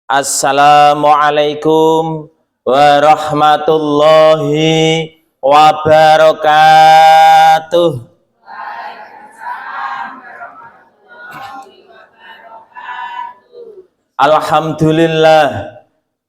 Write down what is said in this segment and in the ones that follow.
Assalamualaikum warahmatullahi wabarakatuh. Alhamdulillah,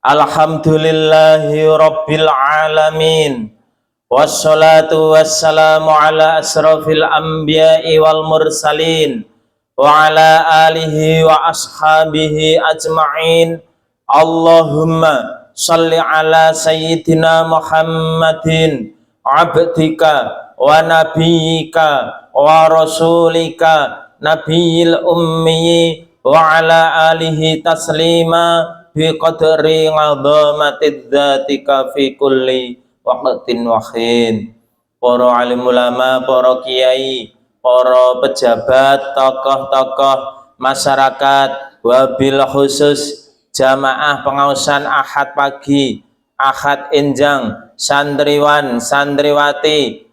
alhamdulillahi rabbil alamin. Wassalatu wassalamu ala asrafil anbiya'i wal mursalin wa ala alihi wa ashabihi ajma'in. Allahumma salli ala sayyidina Muhammadin abdika wa nabiyyika wa rasulika nabiyil ummi wa ala alihi taslima bi qadri ngadamatid dzatika fi kulli waqtin wa khin. Para alim ulama, para kiai, para pejabat, tokoh-tokoh masyarakat, wabil khusus jamaah pengausan Ahad pagi, Ahad enjang, santriwan, santriwati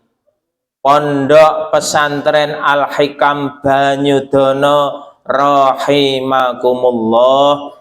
Pondok Pesantren Al-Hikam Banyudono rahimakumullah.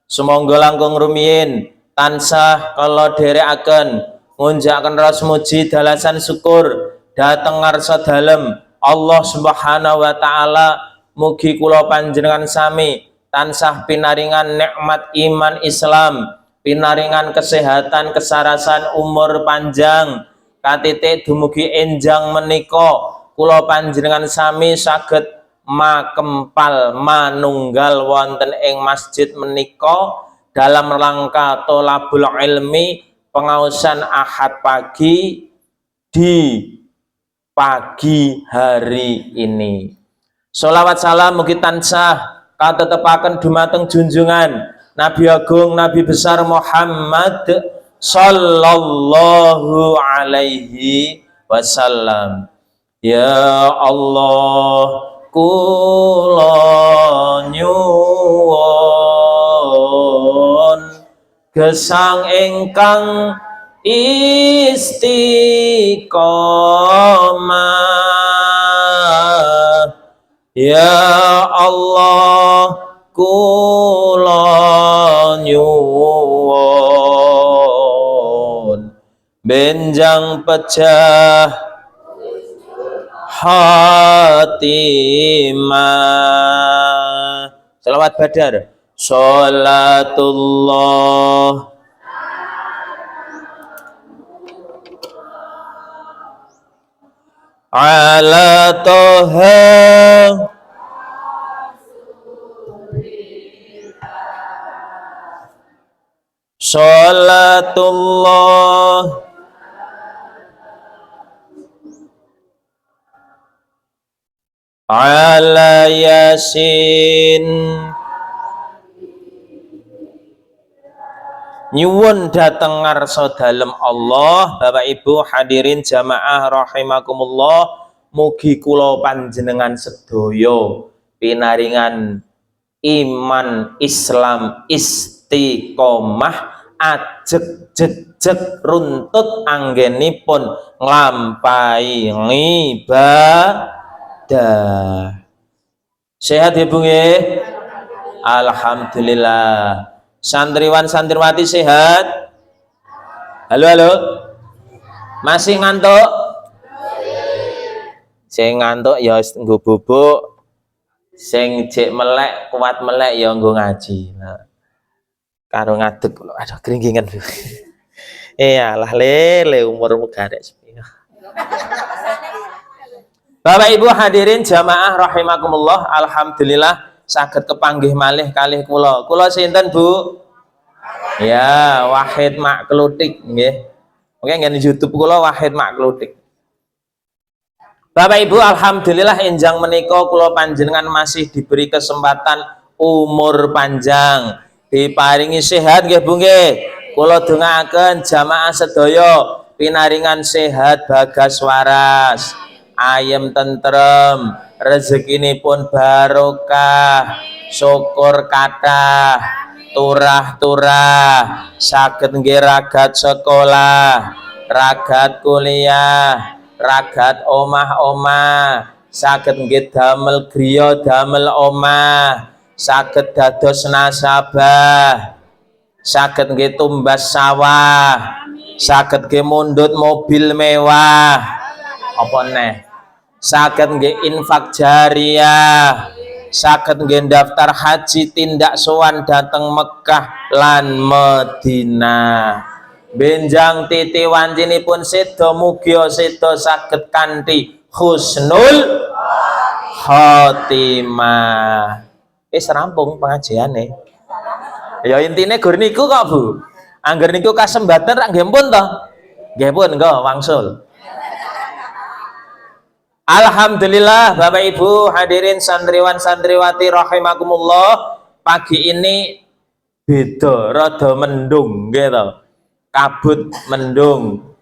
Sumangga langkung rumiyin tansah kala dherekaken ngunjakaken ras muji dalasan syukur dhateng ngarsa dalem Allah Subhanahu wa taala. Mugi kula panjenengan sami tansah pinaringan nikmat iman Islam, pinaringan kesehatan, kesarasan, umur panjang, katitik dumugi enjang menika kula panjenengan sami saged makempal manunggal wonten ing masjid menika dalam rangka tholabul ilmi, pengausan Ahad pagi di pagi hari ini. Sholawat salam mugi tansah katetepaken dumateng junjungan Nabi Agung, Nabi besar Muhammad sallallahu alaihi wasallam. Ya Allah, kula nyuwun gesang ingkang istiqomah. Ya Allah, kula nyuwun benjang pecah hatimah. Selawat badar. Sholatullah ala toha sholatullah ala yasin. Nyuwun dateng ngarsa dalem Allah, Bapak Ibu hadirin jamaah rahimakumullah, mugi kula panjenengan sedaya pinaringan iman Islam istiqomah ajeg jejeg runtut anggenipun nglampahi ibadah. Sehat ya Bu nggih? Alhamdulillah. Santriwan santriwati sehat? Halo halo. Masih ngantuk? Sing ngantuk ya nggo bubuk, sing jek melek kuat melek ya nggo ngaji. Nah, karo ngadeg kula aduh kringkingan. Iyalah lele umurmu garek sepiro. Bapak Ibu hadirin jamaah rahimakumullah, alhamdulillah saged kepanggih malih kalih kula. Kula sinten, Bu? Ya, Wahid Maklutik nggih. Oke, ngene YouTube kula Wahid Maklutik. Bapak Ibu alhamdulillah enjang menika kula panjenengan masih diberi kesempatan umur panjang, diparingi sehat nggih Bu nggih. Kula dongaaken jamaah sedaya pinaringan sehat bagas waras, ayem tentrem, rezekinipun barokah, syukur kathah, turah-turah, saged nggih ragat sekolah, ragat kuliah, ragat omah-omah, saged nggih damel griya, damel omah, saged dados nasabah, saged nggih tumbas sawah, saged nggih mundhut mobil mewah, apa neh, saged nggih infak jariyah, saged nggih daftar haji tindak sowan dhateng Mekah lan Madinah. Benjang titi wancinipun sedo mugia sedo saged kanthi husnul khotimah. Wis rampung pengajiane. Ya intine gur niku kok Bu. Angger niku kasembatan rak nggih pun to. Nggih pun engko wangsul. Alhamdulillah Bapak Ibu hadirin santriwan santriwati rahimakumullah, pagi ini beda rada mendung gitu. Kabut mendung.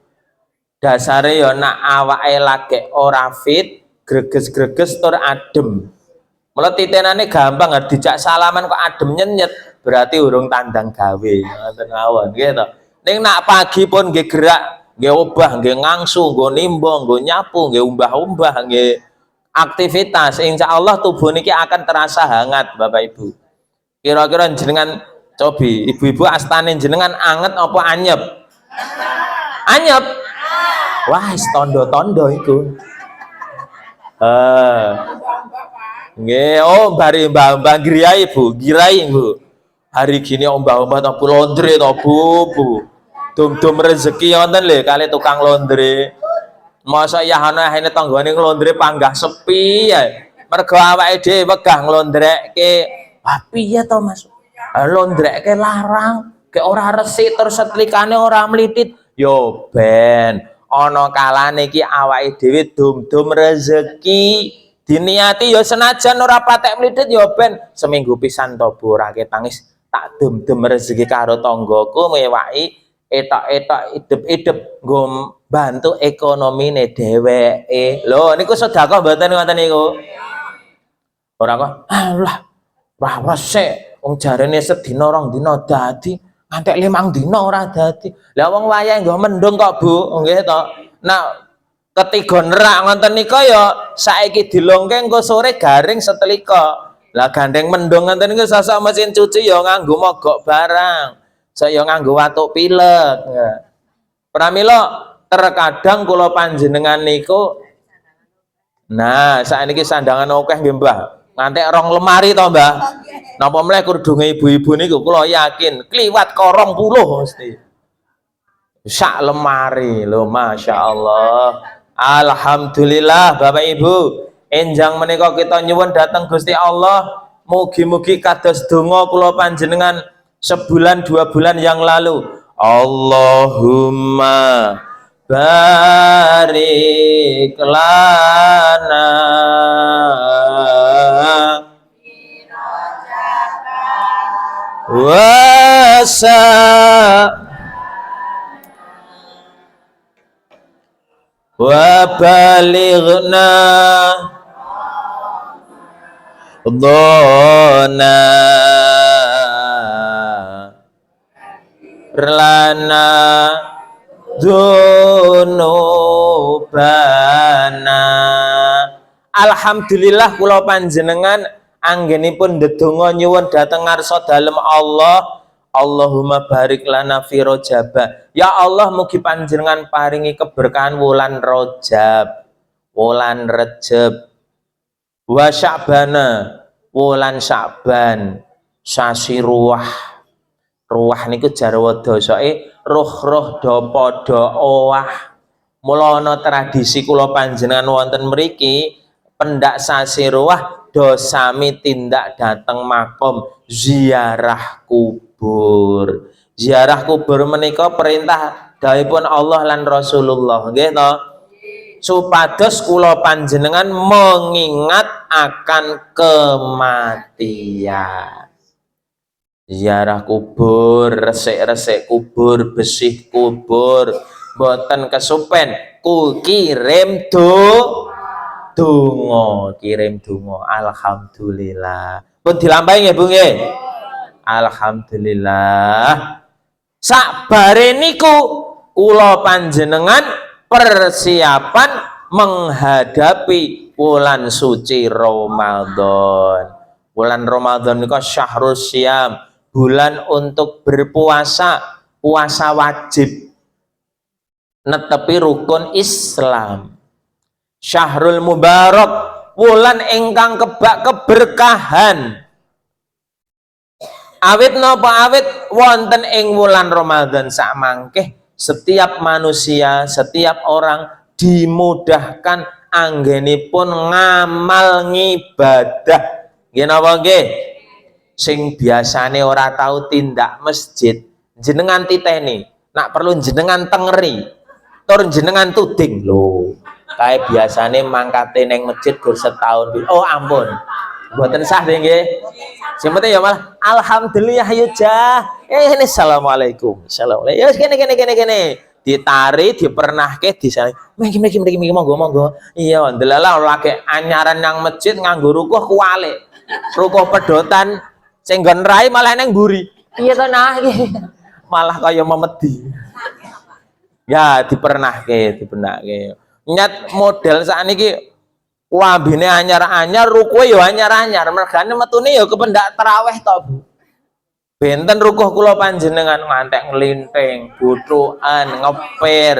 Dasare ya nak awake lagi ora fit, greges-greges tur adem. Mula titenane gampang dijak salaman kok adem nyenyet, berarti urung tandang gawe. Ngoten mawon gitu. Ning nak pagi pun nggih gerak, nggih obah, nggih ngangsu, nggih nimba, nggih nyapu, nggih umbah-umbah, nggih aktivitas, insyaallah tubuh niki akan terasa hangat Bapak Ibu. Kira-kira jenengan cobi, ibu-ibu astane jenengan anget apa anyep? Anyep. Wah, tondo-tondo iku. Nggih, oh bari mbah-mbah girai Bu, girai Bu. Hari gini mbah-mbah to laundry to Bu. Dum-dum rezeki wonten lho kali tukang laundry. Masa ya ana hene tanggane nglondre panggah sepi ya. Mergo awake dhewe wegah nglondrekke. Ah piye to Mas? Londrekke larang, ke ora resik terus setlikane ora mlitit. Yo ben ana kalane iki awake dhewe dum-dum rezeki. Diniati yo senajan ora patek mlitit yo ben seminggu pisan to Bu ora ketangis tak dum-dum rezeki karo tanggaku mewaki etok-etok idep-idep nggo bantu ekonomine dheweke. Lho niku sedekah mboten ngoten niku? Ora kok. Alah, wah resik. Wong jarene sedina rong dina dadi, ngantek 5 dina ora dadi. Lah wong wayahe nggo mendung kok, Bu. Nggih to. Nah, ketiga nerak ngoten nika ya saiki dilongke engko sore garing setelika. Lah gandeng mendung ngoten niku sosok mesin cuci ya nganggo mogok barang. Saya nganggo watuk pilek. Pramila terkadang kula panjenengan niku nah saiki sandangan akeh nggih Mbah. Ngantek 2 lemari to Mbah. Napa meneh kurdunge ibu-ibu niku kula yakin kliwat ke 20 mesti. Sak lemari lho masyaallah. Alhamdulillah Bapak Ibu. Enjang menika kita nyuwun dhateng Gusti Allah, mugi-mugi kados donga kula panjenengan sebulan 2 bulan yang lalu. Allahumma barik lana wasa wa balighna dhona lana dzunubana. Alhamdulillah kula panjenengan anggenipun ndedonga nyuwun dhateng ngarsa dalem Allah. Allahumma barik lana fi Rajab. Ya Allah mugi panjenengan paringi keberkahan wulan Rajab, wulan Rejab, wa Sya'bana, wulan Sya'ban, sasi ruah. Ruah niku jarwa dosake roh-roh do padha owah. Mula ana tradisi kula panjenengan wonten mriki pendak sasi ruah do sami tindak dhateng makom ziarah kubur. Ziarah kubur menika perintah dawuhipun Allah lan Rasulullah nggih to. Supados kula panjenengan mengingat akan kematian. Ziarah kubur, resik-resik kubur, besih kubur, boten kesupen ku kirim donga, kirim donga. Alhamdulillah. Pun dilampahi nggih Bu nggih. Alhamdulillah. Sakbare niku kula panjenengan persiapan menghadapi bulan suci Ramadan. Bulan Ramadan niku syahrul syam, bulan untuk berpuasa, puasa wajib, netepi rukun Islam. Syahrul Mubarak, wulan ingkang kebak keberkahan. Awit napa awit wonten ing wulan Ramadan samangkeh setiap manusia, setiap orang dimudahkan anggenipun ngamal ngibadah. Nggih napa nggih? Sing biasane ora tahu tindak masjid, jenengan titeni. Nak perlu jenengan tengeri, tur jenengan tuding lho. Kayak biasane mangkate neng masjid gur setahun. Oh ampun, mboten sah nggih. Sing penting ya malah alhamdulillah ya jah. Ini assalamualaikum. Assalamualaikum. Ya kene. Ditari, dipernahke, disale. Mriki monggo. Iya, ndelalah lagi anyaran nang masjid nganggo rukuh kuwalik. Rukuh pedotan sing nggon rai malah neng mburi. Iya to nah iki. Malah kaya memedi. Ya dipernahke. Nyat model sakniki wambine anyar-anyar, rukuhe ya anyar-anyar, mergane metune ya kependak tarawih to, Bu. Benten rukuh kula panjenengan ngantek nglinting, butukan, ngepir.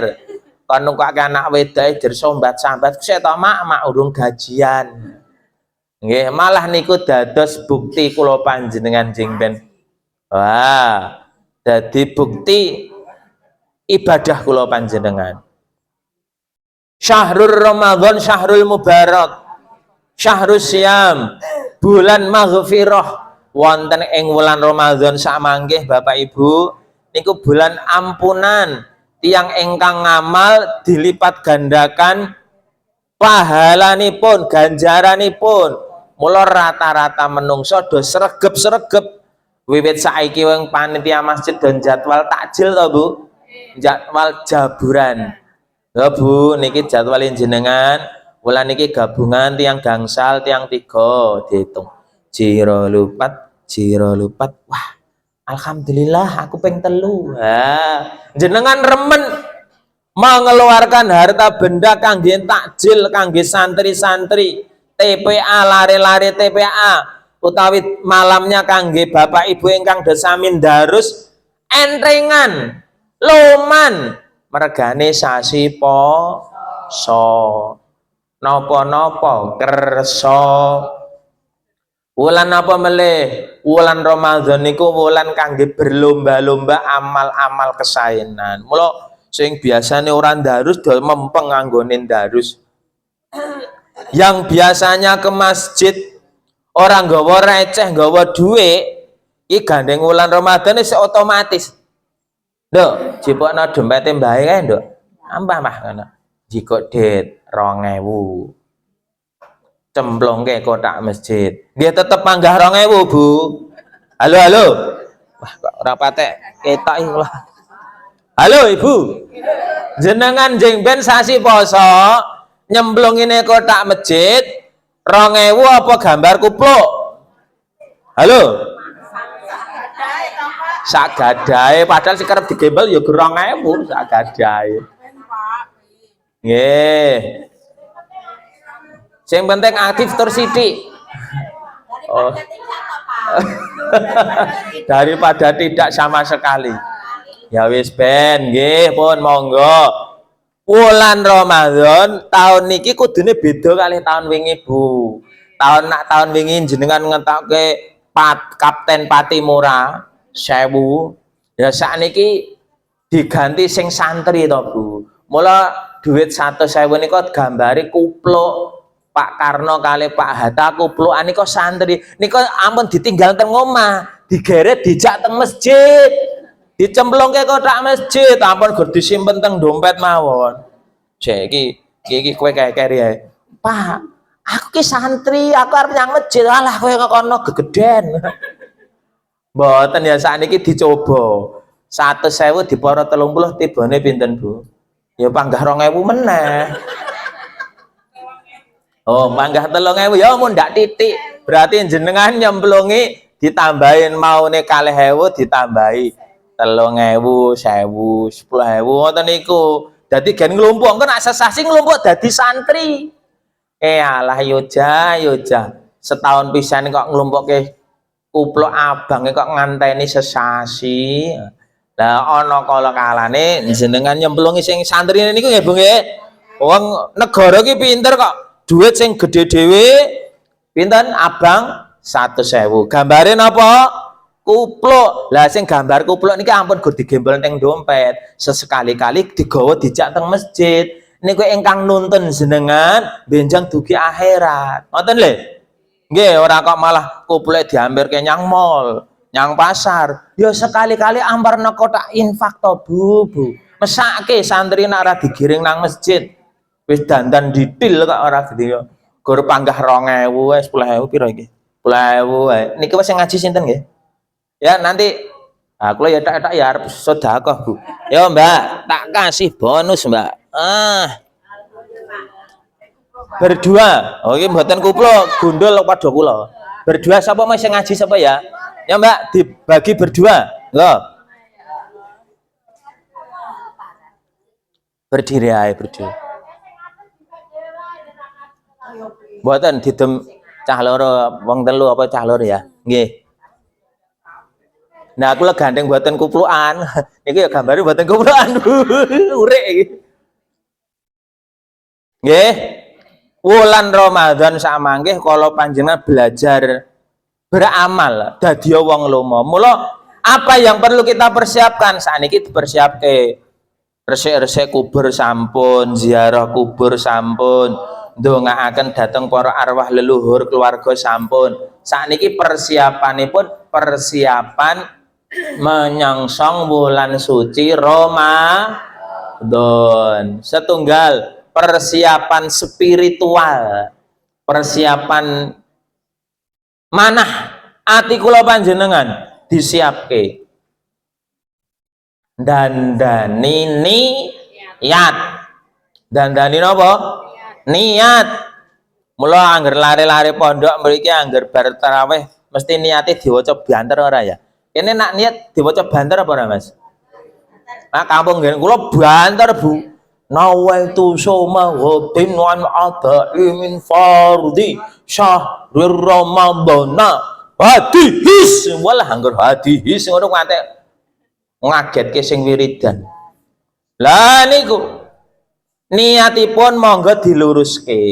Kon nukake anak wedake jer sombat-sambat, sik to mak urung gajian. Nggih, malah niku dados bukti kula panjenengan jeng ben. Wah, dadi bukti ibadah kula panjenengan. Syahrul Ramadan, syahrul mubarak, syahrul syam, bulan maghfirah. Wonten ing wulan Ramadan samanggih Bapak Ibu niku bulan ampunan, tiang ingkang ngamal dilipat gandakan pahalanipun, ganjaranipun. Mula rata-rata menungso do sregep wiwit saiki wong panitia masjid dan jadwal takjil to Bu, jadwal jaburan. Ya Bu, niki jadwalin jenengan, wulan niki gabungan tiang gangsal, tiang tiga, dihitung. Jiro lupat. Wah, alhamdulillah aku peng telu. Jenengan remen mengeluarkan harta benda kangge takjil, kangge santri-santri, TPA, lari-lari TPA, utawi malamnya kangge Bapak Ibu ingkang desamin darus, entrengan, loman, mergane sasi poso nopo kerso. Wulan apa melih? Wulan Ramadan niku wulan kangge berlomba-lomba amal-amal kesaenan. Mula sing biasane ora darus do mempeng anggonin darus. Yang biasanya ke masjid orang nggawa receh, nggawa dhuwit, iki gandeng wulan Ramadan wis otomatis. Nduk, jipokno dompete mbahe kae, Nduk. Ambah mah ngono. Jikok dit 2000. Cemplongke kotak masjid. Nggih tetep panggah 2000, Bu. Halo. Wah, kok ora patek ketok iki lah. Halo, Ibu. Jenengan jeng ben sasi poso nyemplungine kotak masjid 2000 apa gambar kupluk? Halo. Sak gadahe padahal sing kerep digembel ya 2000 sak gadahe. Nggih. Sing penting aktif tur sithik. Oh. Daripada tidak sama sekali. Ya wis ben nggih pun monggo. Wulan Ramadan tahun niki kudune beda kali tahun wingi, Bu. Tahun wingi jenengan ngetokke Kapten Patimura 1000. Ya sakniki diganti sing santri to, Bu. Mula duit 100.000 niku gambare kupluk Pak Karno kali Pak Hatta kuplukan niku santri. Niku ampun ditinggal teng omah, digeret dijak teng masjid. Dicemplungke kotak masjid, ampun gur disimpen teng dompet mawon. Cek iki kowe keri ae. Pak, aku ki santri, aku arep nyang masjid. Alah kowe kok kono gegeden. Mboten ya sakniki dicoba. 100.000 diporo 30 tibane pinten, Bu? Ya panggah 2000 meneh. Oh, panggah 3000 ya mun ndak titik. Berarti jenengan nyemplungi ditambahin maune 2000 ditambahi 3000, 1000, 10.000 ngoten niku. Dadi gen nglumpuk engko nek sesasi nglumpuk dadi santri. Alah yoja. Setahun pisan kok nglumpukke kupluk abange kok nganteni sesasi. Lah ana kala kalane jenengan nyemplungi sing santrine niku nggih Bu nggih. Wong negara ki pinter kok. Duit sing gede dhewe pinten abang 100.000. Gambare napa? Kupluk. Lah sing gambar kupluk niki ampun gur digembel teng dompet. Sesekali-kali digawa dijak teng masjid. Niku ingkang nuntun jenengan benjang dugi akhirat. Ngoten lho. Nggih, ora kok malah kupluke diampirke nyang mall, nyang pasar. Ya sekali-kali amparna kotak infak to, Bu. Mesake santri nak ora digiring nang masjid. Wis dandan didil kok ora gede. Gur panggah 2.000 wis 10.000 piro iki? 10.000 wae. Niki wis ngaji sinten nggih? Ya nanti aku ya tak ya arep sedekah, Bu. Ya Mbak, tak kasih bonus, Mbak. Berdua. Oke, mboten kupluk, gundul padha kula. Berdua sapa mau sing ngaji sapa ya? Ya Mbak, dibagi berdua. Loh. Berdiri ae berdua. Mboten didem cah loro, wong telu apa cah loro ya? Nggih. Nah, aku lek gandeng buatan kuplukan. Iki ya gambare buatan kuplukan. Urek iki. Nggih. Wulan Ramadan samanggih kala panjenengan belajar beramal dadi wong lomo. Mula apa yang perlu kita persiapkan? Saniki dipersiapke resik-resik kubur sampun, ziarah kubur sampun, ndongaaken dhateng para arwah leluhur keluarga sampun. Sakniki persiapanipun persiapan menyongsong bulan suci Ramadan. Setunggal persiapan spiritual, persiapan manah ati kula panjenengan disiapke. Dandani niat. Dandani napa? Niat. Mula angger lari-lari pondok mriki angger bar tarawih mesti niate diwaca banter ora ya? Kene nak niat diwaca banter apa ora, Mas? Nah, kampung nggen kula banter, Bu. Nawaitu soma ghadin wan adai min fardhi syahrir ramadhana hadihis walah anggur hadihis ngono ngantek ngagetke sing wiridan. Lah niku niatipun monggo diluruske.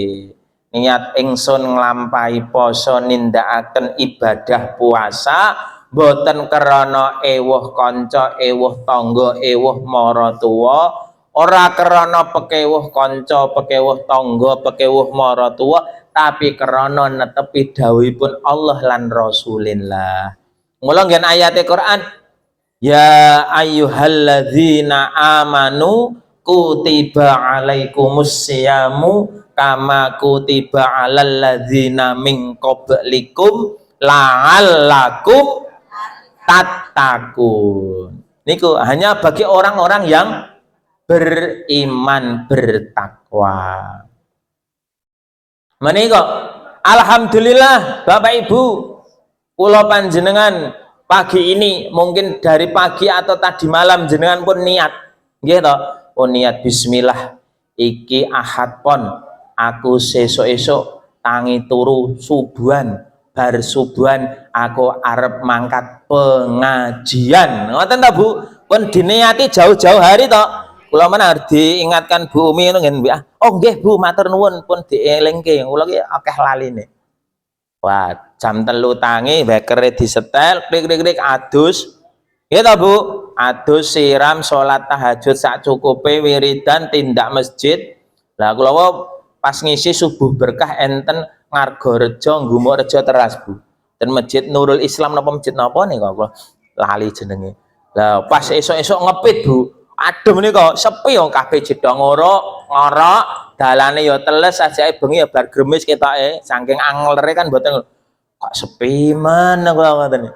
Niat ingsun nglampahi poso nindakaken ibadah puasa boten krana ewuh kanca, ewuh tangga, ewuh maratuwa. Ora krana pekewuh kanca, pekewuh tangga, pekewuh maratuwa, tapi krana netepi dawuhipun Allah lan Rasulillah. Mula nggen ayate Quran, ya ayyuhalladzina amanu kutiba alaikumus syamu kama kutiba alal ladzina min qablikum la'allakum tattaqun. Niku hanya bagi orang-orang yang beriman bertakwa. Menika alhamdulillah Bapak Ibu, kula panjenengan pagi ini mungkin dari pagi atau tadi malam jenengan pun niat nggih to, oh niat bismillah iki ahad pon aku sesuk-esuk tangi turu subuhan, bar subuhan aku arep mangkat pengajian. Ngoten ta Bu? Pun diniati jauh-jauh hari to. Kula men harus diingatkan Bu Umi ngono ngen oh nggih Bu matur nuwun pun dielingke kula ki akeh laline. Wah, jam 3 tangi bekere disetel klik-klik adus. Nggih to Bu? Adus siram salat tahajud sak cukupe wiridan tindak masjid. Lah kula pas ngisi subuh berkah enten Ngargorejo Ngumukrejo teras Bu. Dan masjid Nurul Islam napa masjid napa nih kok lali jenenge. Lah pas esuk-esuk ngepit Bu. Aduh menika sepi wong kabeh jedha ngorok, dalane ya teles ajake bengi ya bar gremis ketoke saking anglere kan mboten kok sepi men kok ngoten.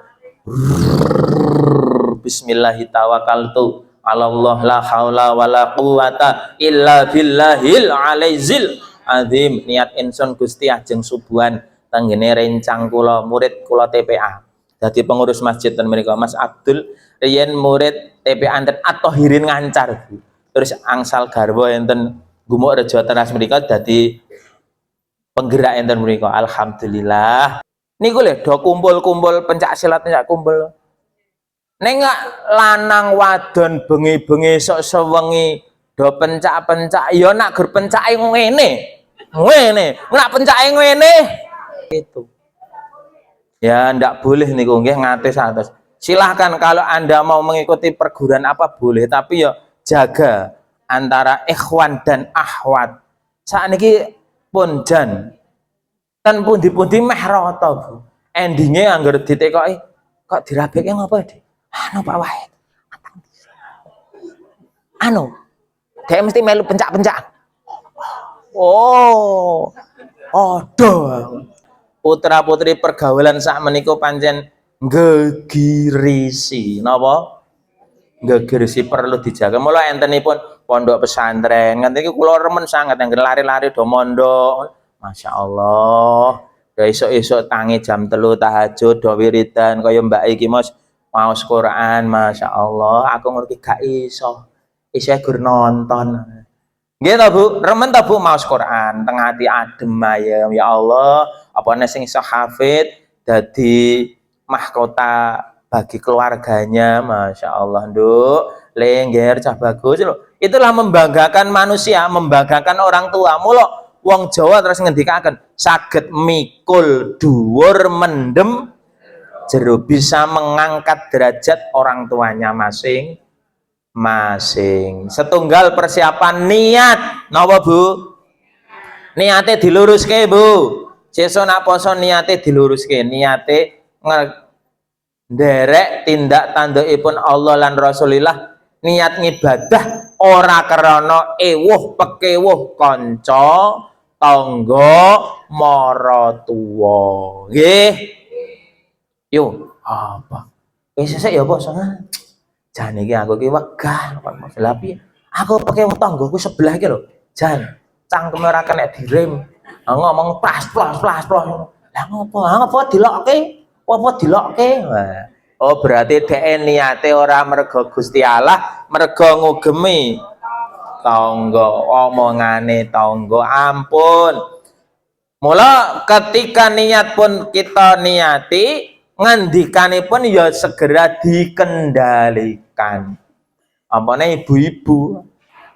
Bismillahirrahmanirrahim. Allah la haula wala quwata illa billahil alaizil azim. Niat insun Gusti ajeng subuhan tenggene rencang kula murid kula TPA. Dadi pengurus masjid ten mriku Mas Abdul riyen murid TPA enten At-Thahirin Ngancar Bu. Terus angsal garwa enten Ngumukrejo teras mriku dadi penggerak enten mriku. Alhamdulillah Niku lho do kumpul-kumpul pencak silat pencak kumpul. Ning lanang wadon bengi-bengi sok sewengi do pencak-pencak ya nak gur pencake ngene. Ngene, nak pencake ngene itu. Ya ndak boleh niku nggih ngates-ates. Silahkan kalau Anda mau mengikuti perguruan apa boleh, tapi ya jaga antara ikhwan dan akhwat. Sakniki pun jan ten pundi-pundi meh rata, Bu. Endinge anggar ditekoki kok dirabeke ngopo, Dik? Anu Pak Wahid. Anu, dia mesti melu pencak-pencak. Oh. Aduh. Putra-putri pergaulan sak menika pancen gegirisi. Napa? Gegirisi perlu dijaga. Mula entenipun pondok pesantren. Ngene iki kula remen sangat yang lari-lari do mondok. Masya Allah. Do esuk-esuk tangi jam 3 tahajud do wiridan kaya Mbak iki Mas maos Quran. Masya Allah. Aku ngerti gak iso. Iso gur nonton. Nggih ta Bu, remen ta Bu maos Quran, teng ati adem ayem ya Allah, apa sing iso hafid dadi mahkota bagi keluarganya, Masya Allah, Nduk. Lengger cah bagus lho. Itulah membanggakan manusia, membanggakan orang tua. Mula wong Jawa terus ngendikaken, saged mikul dhuwur mendem jero, bisa mengangkat derajat orang tuanya masing-masing. Setunggal persiapan niat napa Bu? Niate diluruske Bu. Sesuk nak poso niate diluruske, niate nderek tindak tandukipun Allah lan Rasulillah, niat ngibadah ora krana ewuh pekewuh kanca tangga maratuwa. Nggih. Yo, apa? Sesuk ya poso. Jan iki aku iki wegah kok lha piye? Aku pakai tanggoku sebelah iki lho. Jan, cangkeme ora kena direm. Ngomong plas. Lah ngopo? Ngopo dilokke? Apa dilokke? Oh, berarti dhek niate ora mergo Gusti Allah, mergo ngugemi tangga, omongane tangga. Ampun. Mula ketika niat pun kita niati, ngendikanipun ya segera dikendalikan. Ampane ibu-ibu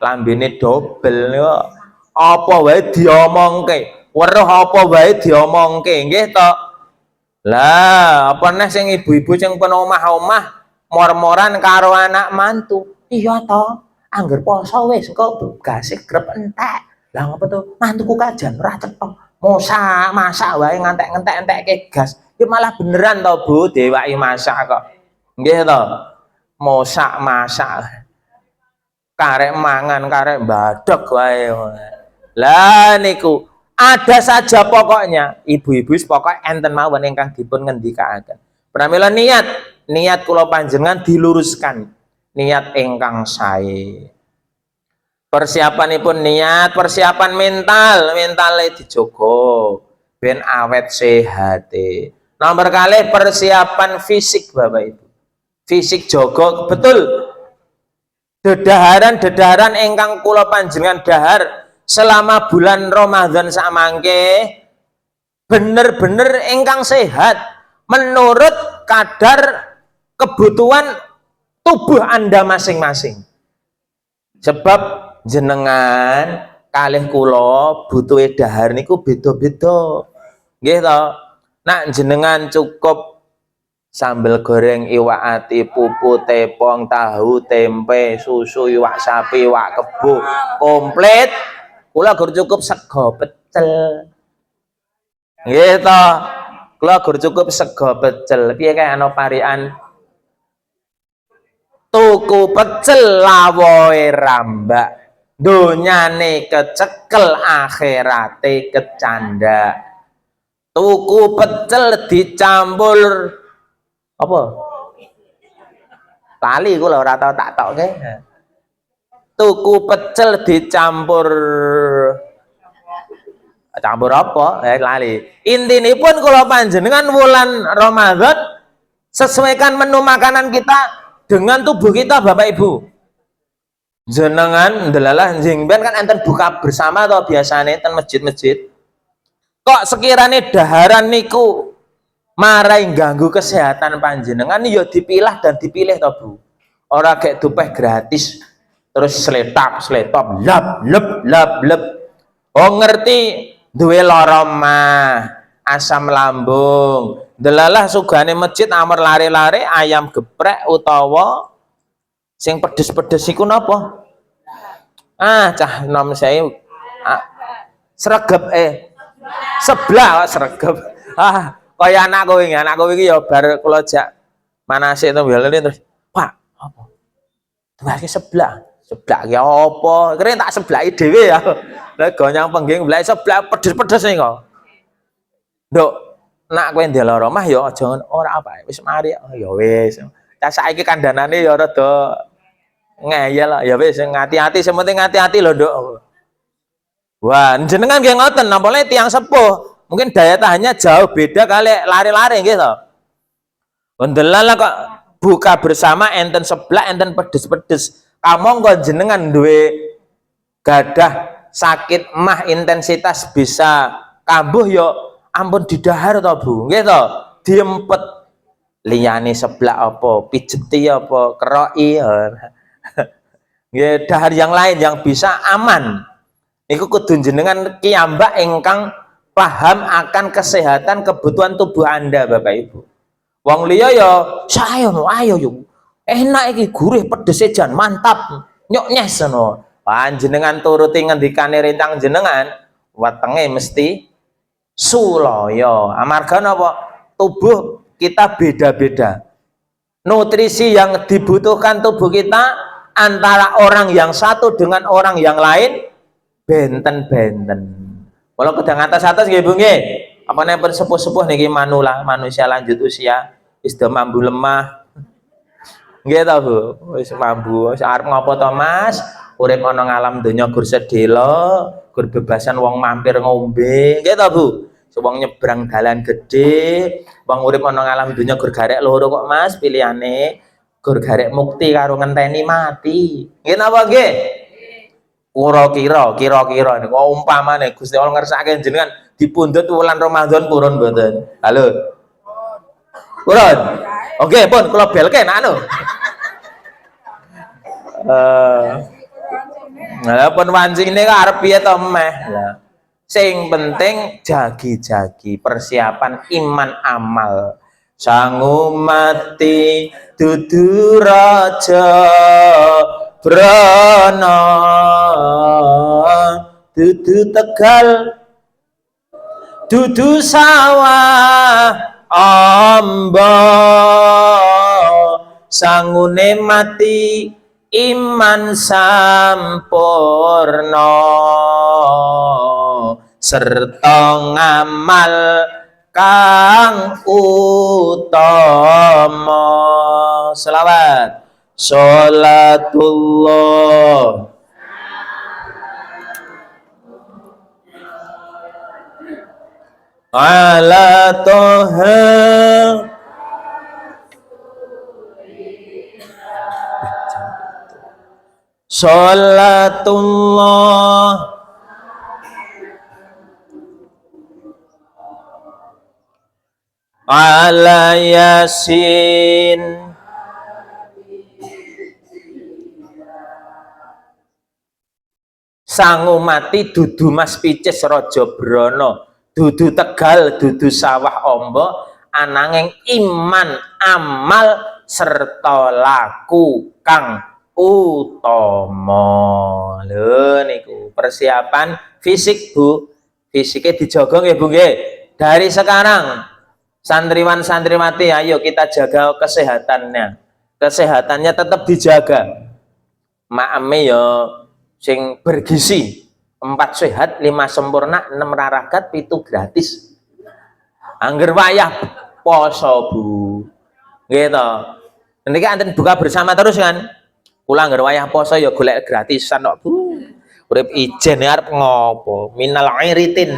lambene dobel ya. Apa wae diomongke, weruh apa wae diomongke, nggih to. Lah, apa neh sing ibu-ibu sing pun omah-omah mor-moran karo anak mantu. Iya to, angger poso wis engko gase grep entek. Lah ngapa to? Mantuku kajan ora cetok. Masak wae ngantek-entek-entekke gas. Iki malah beneran to Bu, dewaki masak kok. Nggih to. Masak. Karek mangan, karek badhek wae. Lah niku ada saja pokoknya ibu-ibu pokok enten mawon ingkang dipun ngendikaaken. Pramila niat kula panjenengan diluruskan. Niat ingkang sae. Persiapanipun niat, persiapan mentale dijogo ben awet sehat. Nomor kalih persiapan fisik Bapak Ibu. Fisik jogo betul. Dedaharan ingkang kula panjenengan dahar selama bulan Ramadan samangke bener-bener ingkang sehat menurut kadar kebutuhan tubuh Anda masing-masing. Sebab jenengan kalih kula butuhe dahar niku beda-beda. Nggih to? Nak jenengan cukup sambal goreng, iwak ati, pupu, tepung, tahu, tempe, susu, iwak sapi, iwak kebo, komplit. Kula gur cukup sego pecel. Nggih to? Kula gur cukup sego pecel. Piye kae ana parian tuku pecel lawoe rambak. Donyane kecekel, akhirate kecanda. Tuku pecel dicampur apa? Lali kula ora tau tak tokke. Tuku pecel dicampur apa? Lali. Intinipun kula panjenengan wulan Ramadan sesuaikan menu makanan kita dengan tubuh kita Bapak Ibu. Jenengan ndelalah njing ben kan enten buka bersama to biasane ten masjid-masjid. Kok sekirane daharan niku marai ganggu kesehatan panjenengan ya dipilah dan dipilih to Bu. Ora kayak dupeh gratis terus sletop lap lep. Oh ngerti duwe lara mah, asam lambung, delalah sugane masjid amar lare-lare ayam geprek utawa sing pedes-pedes iku napa? Cah nom saya sregep sebelah sregep. Kaya anak kowe iki ya bar kula jak manasik to mbelene terus, Pak, apa? Tuwake sebelah ki apa? Kira tak seblaki dhewe ya. Lah gonyang pengging blek sebelah pedes-pedes nih kok. Nduk, nak kowe ndek lara mah ya aja ora apa wis mari ya wis. Cah saiki kandhanane ya rada ngeyel ya wis ngati-ati sementing ngati-ati lho Nduk. Wah, jenengan nggih ngoten napa le tiyang sepuh. Mungkin daya tahannya jauh beda kali lari-lari gitu. Ndelalah kok buka bersama enten seblak enten pedes-pedes. Kamu kok jenengan duwe gadah sakit mah intensitas bisa kambuh yo ampun didahar to Bu. Nggih to? Diempet liyane seblak apa, pijeti apa, keroki. Nggih, dahar yang lain yang bisa aman. Niku kudu jenengan kiyambak ingkang paham akan kesehatan kebutuhan tubuh Anda Bapak Ibu. Wong liya ya saya ayo yo enak iki gurih pedes jan mantap nyok nyes ngono. Panjenengan turuti ngendikane rencang jenengan wetenge mesti sulaya. Amarga napa? Tubuh kita beda-beda. Nutrisi yang dibutuhkan tubuh kita antara orang yang satu dengan orang yang lain benten-benten. Kalau kedang atas nggih Bu nggih. Apa nek sepuh-sepuh niki manula manusia lanjut usia wis do mambu lemah. Nggih ta Bu, wis mambu, wis arep ngopo to Mas? Urip ana ngalam donya gur sedhela, gur bebasan wong mampir ngombe. Nggih ta Bu? Wong nyebrang dalan gede, wong urip ana ngalam donya gur garek loro kok Mas, pilihane gur garek mukti karo ngenteni mati. Nggih napa nggih? Kira-kira niku umpamane Gusti Allah ngersakake jenengan dipundhut wulan Ramadan purun mboten. Halo. Purun. Oke, pun kula belke anu. Pun wancine kok arep piye to meh. Lah. Sing penting jagi-jagi persiapan iman amal. Sangu mati dudu raja Brana dudu Tegal dudu sawah amba sangune mati iman sampurna serta ngamal kang utama. Selawat sholatullah ala toha sholatullah ala yasin sangu mati dudu Mas Picis Raja Brana dudu Tegal dudu sawah amba ananging iman amal serta laku kang utama. Lho niku persiapan fisik Bu, fisiknya dijaga nggih Bu nggih. Dari sekarang santriwan-santriwati ayo kita jaga kesehatannya tetap dijaga. Maame ya sing bergizi 4 sehat 5 sempurna 6 raragat 7 gratis. Angger wayah poso Bu gitu. Nanti kan buka bersama terus kan. Kula angger wayah poso ya golek gratisan kok Bu. Urip ijen arep ngopo? Minal iritin.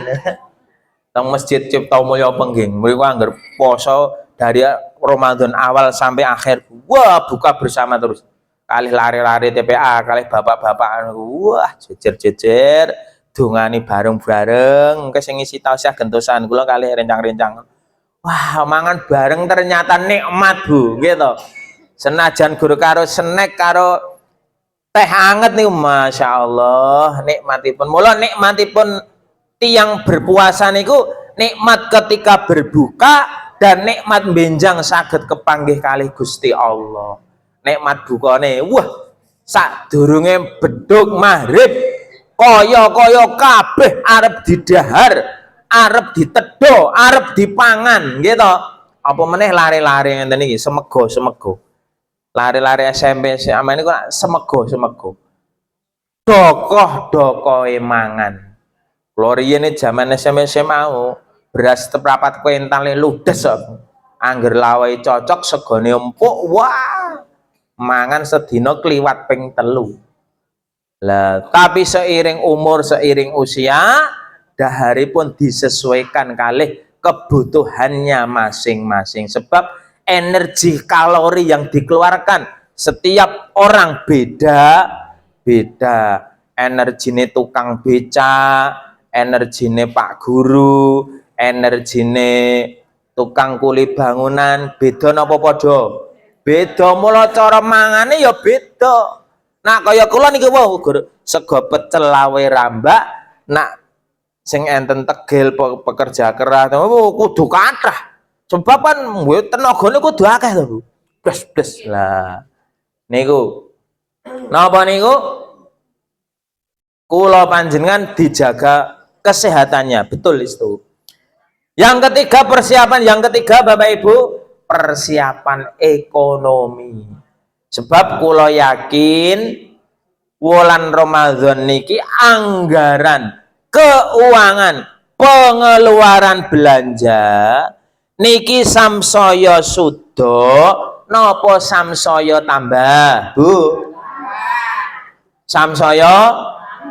Teng Masjid Cipta Mulya Pengging. Mriku angger poso dari Ramadan awal sampai akhir. Wah, buka bersama terus. Kalih lari-lari TPA, kalih bapak-bapak wah jejer-jejer dongani bareng-bareng engke sing ngisi tausiah gentosan kula kalih rencang-rencang Wah, mangan bareng ternyata nikmat, Bu, gitu. Senajan guru karo snack karo teh anget nih, masya Allah, nikmatipun. Mula nikmatipun tiang berpuasa niku nikmat ketika berbuka dan nikmat benjang saged kepanggih kalih Gusti Allah. Nikmat bukane, wah, sadurunge beduk maghrib kaya kabeh arep didahar, arep ditedo, arep dipangan, gitu. Apa meneh lari-lari ngenten iki, semego. Lari-lari SMP SMA ini kok semego. Dokoh-dokohe mangan. Kulo riyen jaman SMP SMA beras seprapat kuintale ludes kok. Angger lawai cocok segone empuk, wah. Mangan sedina kliwat ping 3. Lah, tapi seiring umur, seiring usia, daharipun disesuaikan kalih kebutuhannya masing-masing. Sebab energi kalori yang dikeluarkan setiap orang beda. Energine tukang beca, energine Pak Guru, energine tukang kuli bangunan, beda napa padha? Beda, mula cara mangane ya beda. Nah, kaya kula niki wau sego pecel lawe rambak, nak sing enten tegel pekerja keras kudu kathah. Sebab kan tenagane kudu akeh to, Bu. Blas lah. Niku. Napa niku? Kula panjenengan dijaga kesehatannya, betul itu. Yang ketiga Bapak Ibu, persiapan ekonomi. Sebab kula yakin wulan Ramadan niki anggaran keuangan pengeluaran belanja niki samsaya sudo napa samsaya tambah, Bu? Samsaya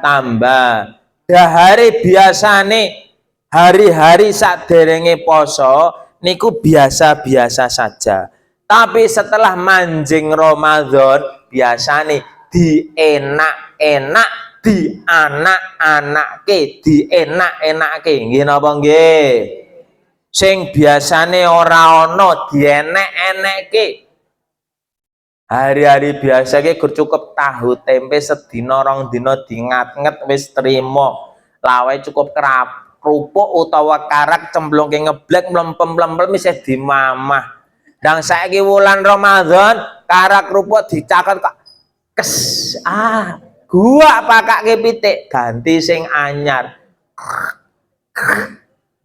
tambah. Dahare biasane hari-hari saderenge poso niku biasa-biasa saja. Tapi setelah manjing Ramadan biasane dienak-enak, dienak-enake. Nggih napa nggih? Sing biasane ora ana dienek-eneke. Hari-hari biasa ki cukup tahu tempe sedina 2 dina dingat-nget wis trima. Lawe cukup kerupuk utawa karak cemplung ke ngeblek mlempem-mlempem isih dimamah. Dan saiki wulan Ramadan karak kerupuk dicaket kok kes gua pakake pitik ganti sing anyar.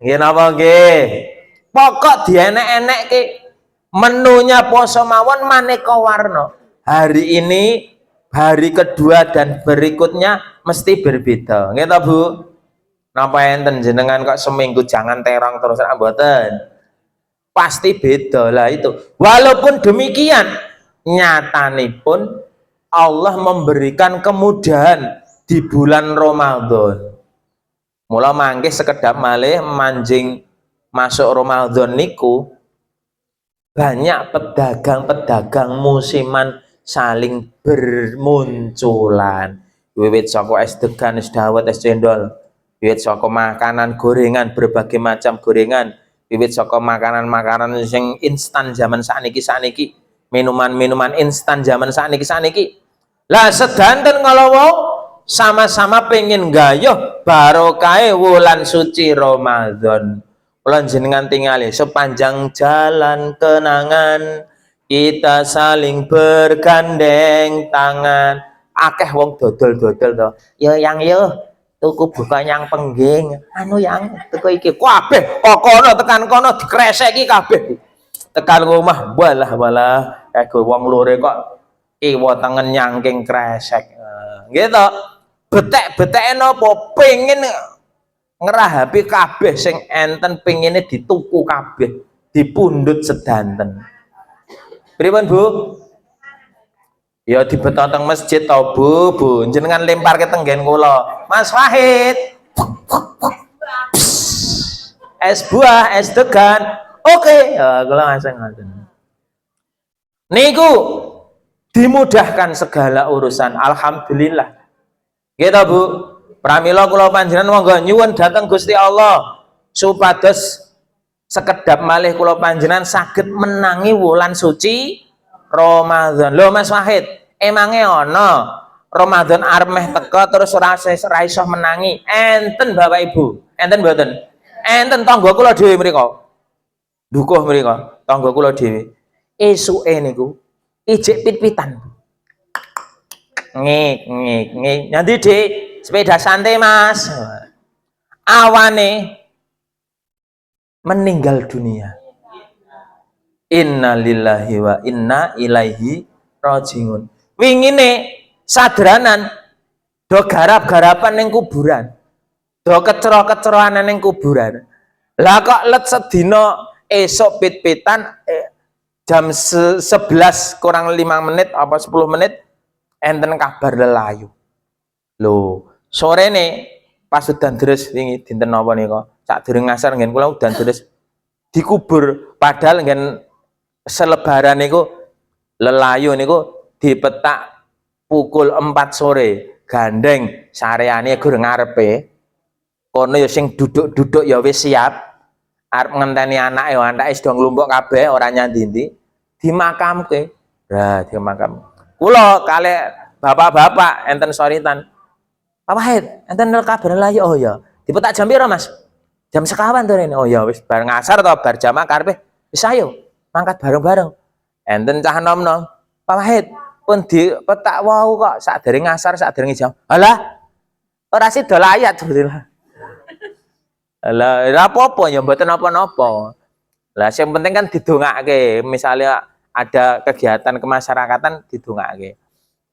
Nggih napa nggih? Pokok dienek-enekke menunya poso mawon maneka warna. Hari ini, hari kedua dan berikutnya mesti berbeda. Nggih ta, Bu? Napa enten jenengan kok seminggu jangan terong terus mboten? Pasti beda lah itu. Walaupun demikian, nyatanipun Allah memberikan kemudahan di bulan Ramadan. Mula mangke sekedap malih manjing masuk Ramadan niku banyak pedagang-pedagang musiman saling bermunculan. Wiwit saka es degan, es dawet, es cendol, wiwit saka makanan gorengan, berbagai macam gorengan, wiwit saka makanan-makanan sing instan zaman sakniki, minuman-minuman instan zaman sakniki. Lah sedanten kalau wau sama-sama pengen gayuh barokah wulan suci Ramadan. Kula jenengan tingali sepanjang jalan kenangan kita saling bergandeng tangan. Akeh wong dodol-dodol to. Yo yang yo tuku buka yang pengging, anu yang tuku iki kabeh kok kono tekan kono dikreseki kabeh. Tekan rumah balah wong lore kok iwa tengen nyangking kresek. Gitu. Betek-beteke napa pengen ngerahapi kabeh sing enten pengine dituku kabeh, dipundhut sedanten. Pripun, Bu? Ya dibeto teng masjid to, Bu. Jenengan lempar ke tenggen kula. Mas Wahid. Es buah, es degan. Oke, ya kula ngasih ngoten. Niku dimudahkan segala urusan, alhamdulillah. Gitu, Bu. Pramila kula panjenengan monggo nyuwun dhateng Gusti Allah supados sekedap malih kula panjenengan saged menangi wulan suci Ramadan. Lho Mas Wahid, emange ana Ramadan arep meh teka terus ora iso menangi. Enten Bapak Ibu, enten mboten? Enten tangga kula dhewe mriku. Dukuh mriku, tangga kula dhewe. Esuke niku ijik pit-pitan. Ngik. Nanti Dik, sepeda santai Mas. Awane meninggal dunia. Inna lillahi wa inna ilaihi rajiun. Wingine sadranan do garap-garapan ning kuburan. Do kecero-keceroan ning kuburan. Lah kok let sedina esok pit-pitan jam 11 kurang 5 menit apa 10 menit enten kabar lelayu. Lho, sorene pas udan deres wingi dinten napa nika? Sadurunge ngasar ngen kula udan deres dikubur padahal ngen selebaran niku lelayu niku dipetak pukul 4 sore gandeng sareane gur ngarepe kono ya sing duduk-duduk ya wis siap arep ngenteni anake sudah nglumpuk kabeh ora nyandi-ndi dimakamke. Lah dimakam kula kalih bapak-bapak enten soritan Pak Wahid enten kabar lelayu. Oh ya dipetak jam pira Mas? Jam sekawan to rene. Oh ya wis bar ngasar to bar jamaah karepe wis ayo mangkat bareng-bareng. Enten cah nom-nom, Pak Wahid pun dipetak wau kok sadurunge ngasar sadurunge jam. Halah, ora sida layat sebetulnya. Lah ora apa-apa ya mboten napa-napa. Lah sing penting kan didongake, misalnya ada kegiatan kemasyarakatan didongake.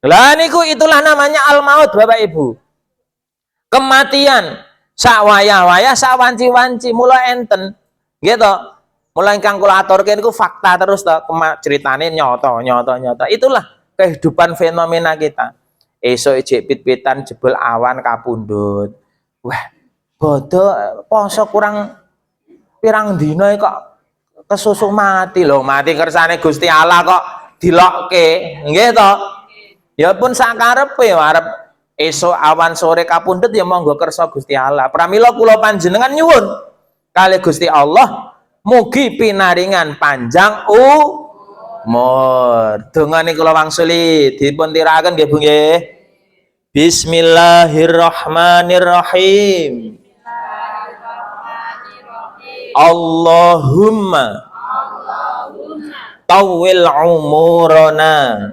Lah niku itulah namanya al-maut Bapak Ibu. Kematian sak wayah-wayah sak wanci-wanci mula enten. Nggih to? Mulai ingkang kula aturke niku fakta terus to, ceritane nyata. Itulah kehidupan fenomena kita. Esuk ijik pit-pitan jebul awan kapundhut. Wah, bodo poso kurang pirang dina kok kesusu mati lho, mati kersane Gusti Allah kok dilokke. Nggih to? Ya pun sakarepe arep esuk awan sore kapundhut ya monggo kersa Gusti Allah. Pramila kula panjenengan nyuwun kalih Gusti Allah mugi pinaringan panjang umur. Dongane kula wangsuli dipun tiraken nggih Bu nggih. Bismillahirrahmanirrahim. Allahumma tawwil umurana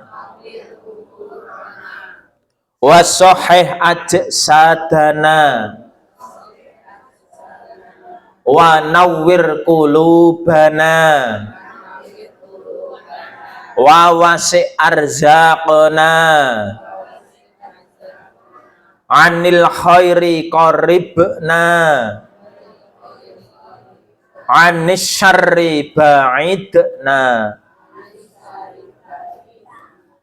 wa sahih ajsadana wa nawwir qulubana wa wasi' arzaqna anil khairi qaribna anis syarri ba'idna.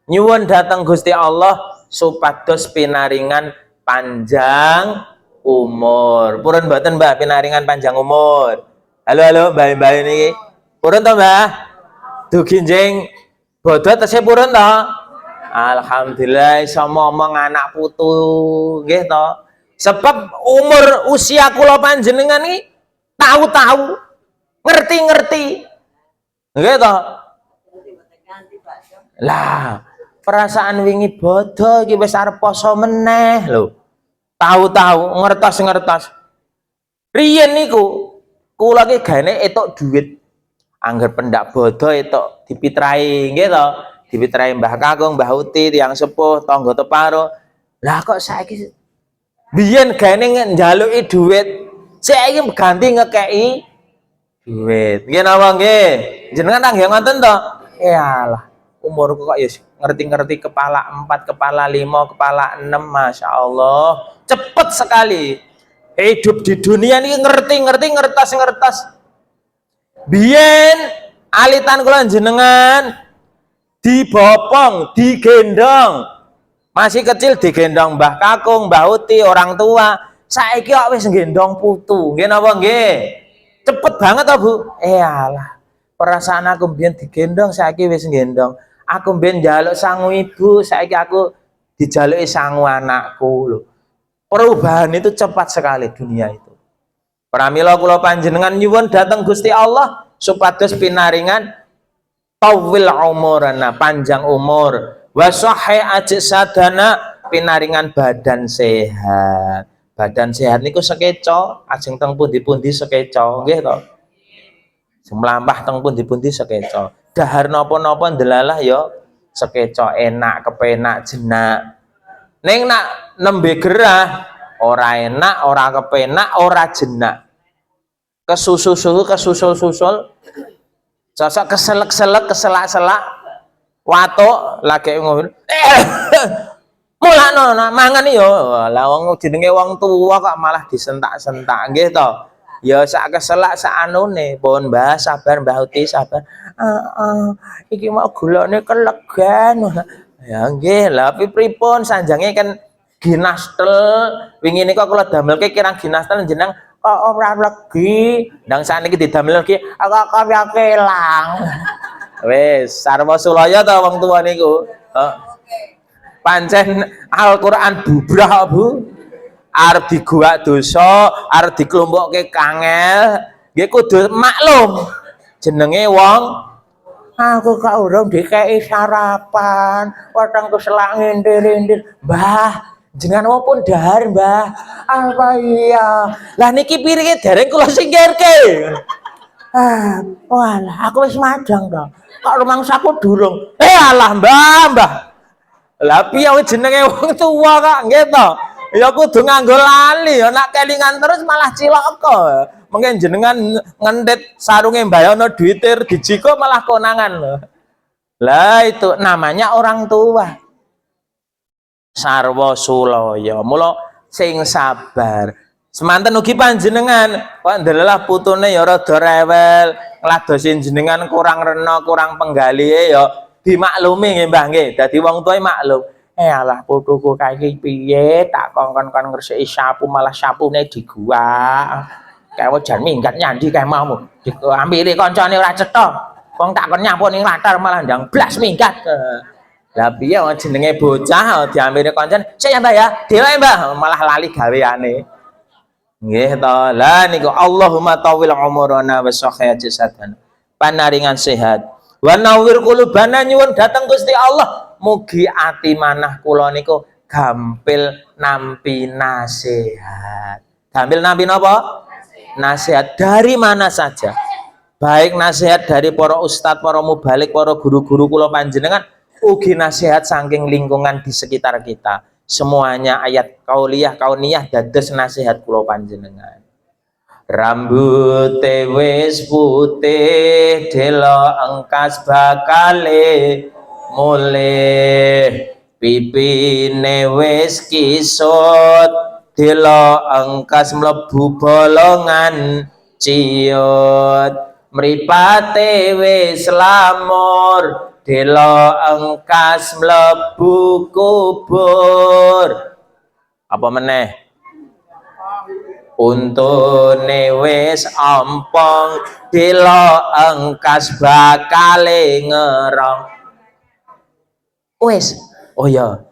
Nyuwun datang Gusti Allah supados pinaringan panjang umur. Purun mboten Mbah pinaringan panjang umur? Halo Mbah niki. Purun to Mbah? Dugi njing bodho tesih purun to? Alhamdulillah iso momong anak putu nggih to. Sebab umur usia kula panjenengan iki tahu-tahu, ngerti-ngerti. Nggih to? Lah, perasaan wingi bodho iki wis arep poso meneh lho. Tahu-tahu ngertos-ngertos. Riyen niku kula ki gane etuk duit. Angger pendak bodho etuk dipitrai nggih to. Dipitrai Mbah Kakung, Mbah Uti, tiyang sepuh, tangga teparo. Lah kok saiki biyen gane njaluki duit, saiki ganti ngekeki duit. Nggih napa nggih? Jenengan nggih ngoten to? Iyalah, umurku kok ya ngerti-ngerti kepala 4, kepala 5, kepala 6, Masya Allah. Cepet sekali. Hidup di dunia ini ngerti-ngerti, ngertas-ngertas. Biyen alitan kula jenengan dibopong, digendong. Masih kecil digendong Mbah Kakung, Mbah Uti, orang tua. Saiki kok wis nggendong putu. Nggih napa nggih? Cepet banget to, Bu? Iyalah. Perasaan aku mbiyen digendong, saiki wis nggendong. Aku mbiyen njaluk sangu ibu, saiki aku dijaluki sangu anakku lho. Perubahan itu cepat sekali dunia itu. Pramila kula panjenengan nyuwun dhateng Gusti Allah supados pinaringan tawil umurana, panjang umur, wa sahih ajsadana, pinaringan badan sehat. Badan sehat niku sekeca, ajeng teng pundi-pundi sekeca, nggih to. Semlampah teng pundi-pundi sekeca. Dahar napa-napa ndelalah ya sekeca, enak, kepenak, jenak. Ning nak nembe gerah ora enak, ora kepenak, ora jenak. Kesusul-susul, kesusul-susul, sosok keselek-selek, keselak-selak, watuk lagi ngono. Mulakno mangan yo. Lah wong jenenge wong tuwa kok malah disentak-sentak nggih to. Ya sak keselak sak anune, pun Mbah sabar Mbah Uti sabar. Iki mau gulane kelegen. Ya nggih, lah pripun sanjange kan ginastel wingi nika kula damelke kirang ginastel jeneng kok ora legi ndang sakniki didamel lagi kok ya kelang wis sarwa sulaya ta wong tuwa niku pancen Al-Qur'an bubrah Bu arep diguwak dosa arep diklompokke kangel nggih kudu maklum jenenge wong aku kok urung dikei sarapan watangku selak ngindir-indir Mbah jenengan pun dahar Mbah apa iya lah niki piringe dereng kula singkirke walah aku wis madang to kok rumangsaku durung alah Mbah lah piye jenenge wong tuwa kok nggih to ya kudu nganggo lali ya nak kelingan terus malah cilaka mungkin jenengan ngendet sarunge mbayono duite dijiko malah konangan loh. Lah itu namanya orang tua. Sarwa sulaya. Mula sing sabar. Semanten ugi panjenengan kok ndelalah putune ya rada rewel, ngladosi jenengan kurang rena, kurang penggalihe ya dimaklumi nggih Mbah nggih. Dadi wong tuwa maklum. Alah putuku kae iki piye tak kongkon-kon ngresiki sapu malah sapune diguwak. Kae jan minggat nyandi kae mau. Diambili kancane ora cetha. Wong tak kon nyapu ning latar malah ndang blas minggat. Lah piye jenenge bocah diambili kancane. Sik ya Mbah ya. Dhewe Mbah malah lali gaweane. Nggih to. Lah niku Allahumma tawil umurana wa sahih jasadana. Panaringan sehat. Wa nawwir qulubana nyuwun dhateng Gusti Allah. Mugi ati manah kula niku gampil nampi nasihat. Gampil nampi napa? Nasihat dari mana saja. Baik nasihat dari para ustadz, para mubalik, para guru-guru kula panjenengan, ugi nasihat saking lingkungan di sekitar kita. Semuanya ayat kauliyah kauniyah dados nasihat kula panjenengan. Rambute wis putih delok engkas bakale mulih pipine wis kisut delok engkas mlebu bolongan ciut mripate wis lamur delok engkas mlebu kubur apa meneh untune wis ompong delok engkas bakale ngerong wis oh ya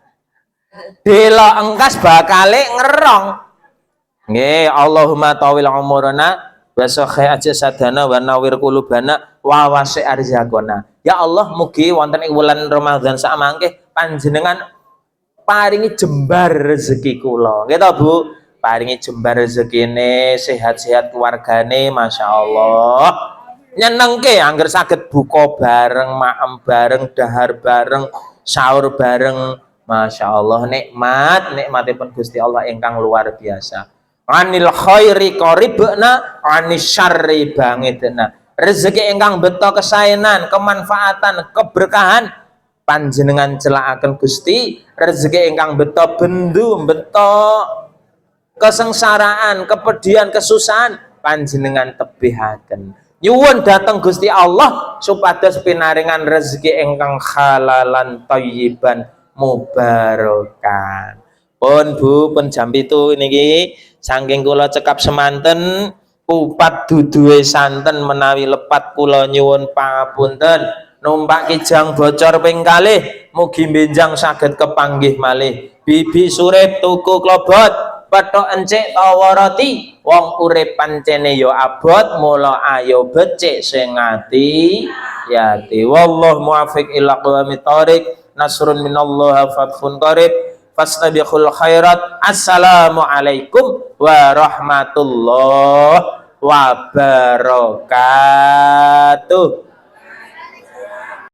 delok engkas bakale ngerong nggih Allahumma tawil umurana wa sahih ajsadana wa nawwir qulubana wa wasi' arzaqana ya Allah mugi wonten ing wulan Ramadan sak mangke panjenengan paringi jembar rezeki kula nggih to Bu paringi jembar rezekine sehat-sehat keluargane masyaallah nyenengke angger saged buka bareng maem bareng dahar bareng sahur bareng masyaallah nikmatipun Gusti Allah ingkang luar biasa anil khairi qaribna anis syarri bangitna rezeki ingkang beto kesaenan kemanfaatan keberkahan panjenengan celakaken Gusti rezeki ingkang beto bendu beto kesengsaraan kepedihan kesusahan panjenengan tebihaken nyuwun dhateng Gusti Allah supados pinaringan rezeki ingkang halalan thayyiban mubarakan. Pun Bu pun jam 7 niki saking kula cekap semanten kupat duduhe santen menawi lepat kula nyuwun pangapunten numpak kijang bocor ping kalih mugi benjang saged kepanggih malih bibi surip tuku klobot petok encik tawarati wong urip pancene yo abot mula ayo becik sing ati yati wallahu muwaffiq ila aqwamit thoriq nasrun minallah fathun qarib fastabiqul khairat assalamu alaikum warahmatullahi wabarakatuh.